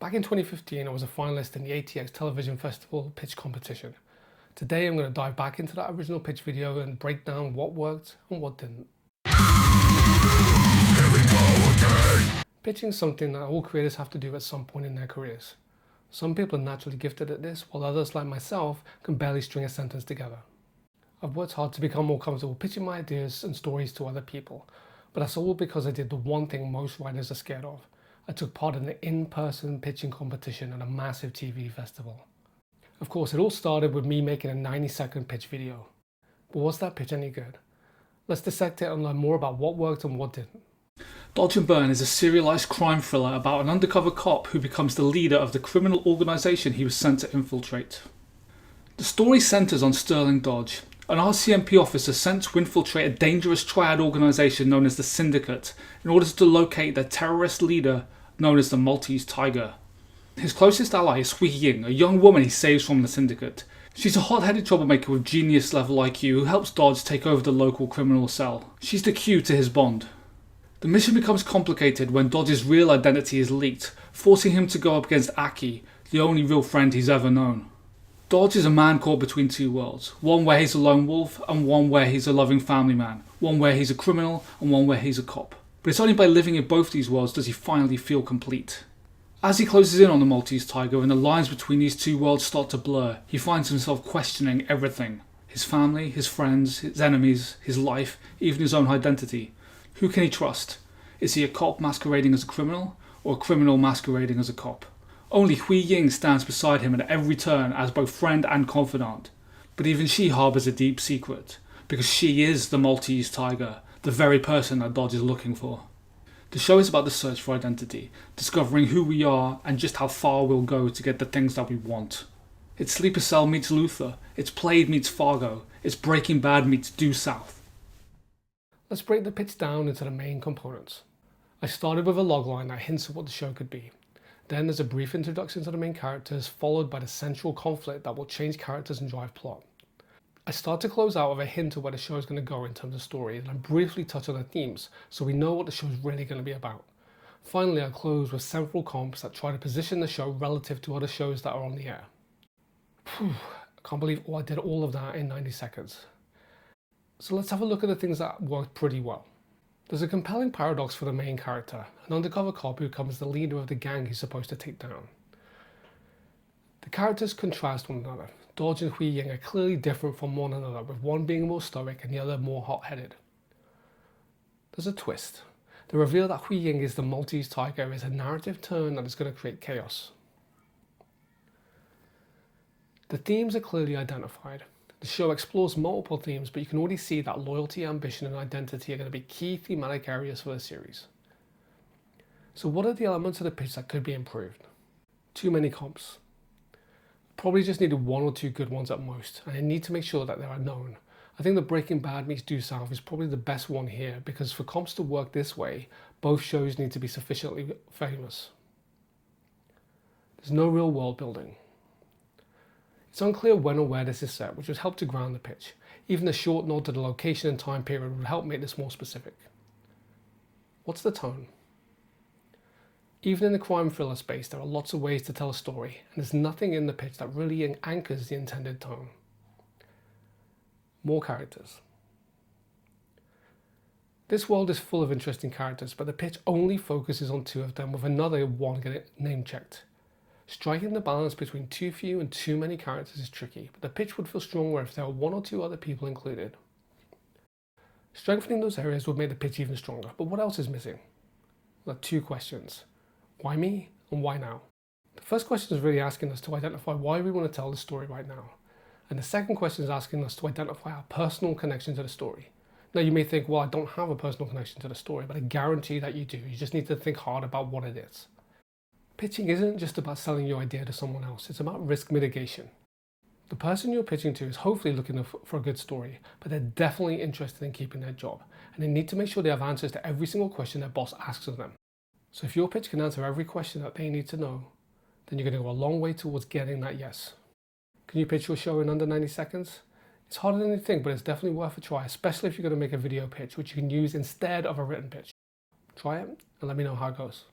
Back in 2015, I was a finalist in the ATX Television Festival pitch competition. Today I'm going to dive back into that original pitch video and break down what worked and what didn't. Pitching is something that all creators have to do at some point in their careers. Some people are naturally gifted at this, while others, like myself, can barely string a sentence together. I've worked hard to become more comfortable pitching my ideas and stories to other people, but that's all because I did the one thing most writers are scared of. I took part in an in-person pitching competition at a massive TV festival. Of course, it all started with me making a 90-second pitch video. But was that pitch any good? Let's dissect it and learn more about what worked and what didn't. Dodge and Burn is a serialized crime thriller about an undercover cop who becomes the leader of the criminal organization he was sent to infiltrate. The story centers on Sterling Dodge, an RCMP officer sent to infiltrate a dangerous triad organization known as the Syndicate in order to locate their terrorist leader known as the Maltese Tiger. His closest ally is 𝐜𝐴, a young woman he saves from the Syndicate. She's a hot-headed troublemaker with genius-level IQ who helps Dodge take over the local criminal cell. She's the Q to his Bond. The mission becomes complicated when Dodge's real identity is leaked, forcing him to go up against 𝐜𝐴, the only real friend he's ever known. Dodge is a man caught between two worlds, one where he's a lone wolf and one where he's a loving family man, one where he's a criminal and one where he's a cop. But it's only by living in both these worlds does he finally feel complete. As he closes in on the Maltese Tiger and the lines between these two worlds start to blur, he finds himself questioning everything. His family, his friends, his enemies, his life, even his own identity. Who can he trust? Is he a cop masquerading as a criminal, or a criminal masquerading as a cop? Only 𝐜𝐴 stands beside him at every turn as both friend and confidant. But even she harbours a deep secret, because she is the Maltese Tiger, the very person that Dodge is looking for. The show is about the search for identity, discovering who we are and just how far we'll go to get the things that we want. It's Sleeper Cell meets Luther, it's Played meets Fargo, it's Breaking Bad meets Due South. Let's break the pitch down into the main components. I started with a logline that hints at what the show could be. Then there's a brief introduction to the main characters, followed by the central conflict that will change characters and drive plot. I start to close out with a hint of where the show is going to go in terms of story, and I briefly touch on the themes so we know what the show is really going to be about. Finally, I close with several comps that try to position the show relative to other shows that are on the air. I can't believe I did all of that in 90 seconds. So let's have a look at the things that worked pretty well. There's a compelling paradox for the main character, an undercover cop who becomes the leader of the gang he's supposed to take down. The characters contrast one another. Dodge and 𝐜𝐴 are clearly different from one another, with one being more stoic and the other more hot-headed. There's a twist. The reveal that 𝐜𝐴 is the Maltese Tiger is a narrative turn that is going to create chaos. The themes are clearly identified. The show explores multiple themes, but you can already see that loyalty, ambition and identity are going to be key thematic areas for the series. So what are the elements of the pitch that could be improved? Too many comps. Probably just needed one or two good ones at most, and I need to make sure that they are known. I think the Breaking Bad meets Due South is probably the best one here, because for comps to work this way, both shows need to be sufficiently famous. There's no real world building. It's unclear when or where this is set, which would help to ground the pitch. Even a short nod to the location and time period would help make this more specific. What's the tone? Even in the crime thriller space, there are lots of ways to tell a story, and there's nothing in the pitch that really anchors the intended tone. More characters. This world is full of interesting characters, but the pitch only focuses on two of them, with another one getting name checked. Striking the balance between too few and too many characters is tricky, but the pitch would feel stronger if there were one or two other people included. Strengthening those areas would make the pitch even stronger, but what else is missing? There are two questions. Why me and why now? The first question is really asking us to identify why we want to tell the story right now. And the second question is asking us to identify our personal connection to the story. Now you may think, well, I don't have a personal connection to the story, but I guarantee that you do. You just need to think hard about what it is. Pitching isn't just about selling your idea to someone else, it's about risk mitigation. The person you're pitching to is hopefully looking for a good story, but they're definitely interested in keeping their job, and they need to make sure they have answers to every single question their boss asks of them. So if your pitch can answer every question that they need to know, then you're going to go a long way towards getting that yes. Can you pitch your show in under 90 seconds? It's harder than you think, but it's definitely worth a try, especially if you're going to make a video pitch, which you can use instead of a written pitch. Try it and let me know how it goes.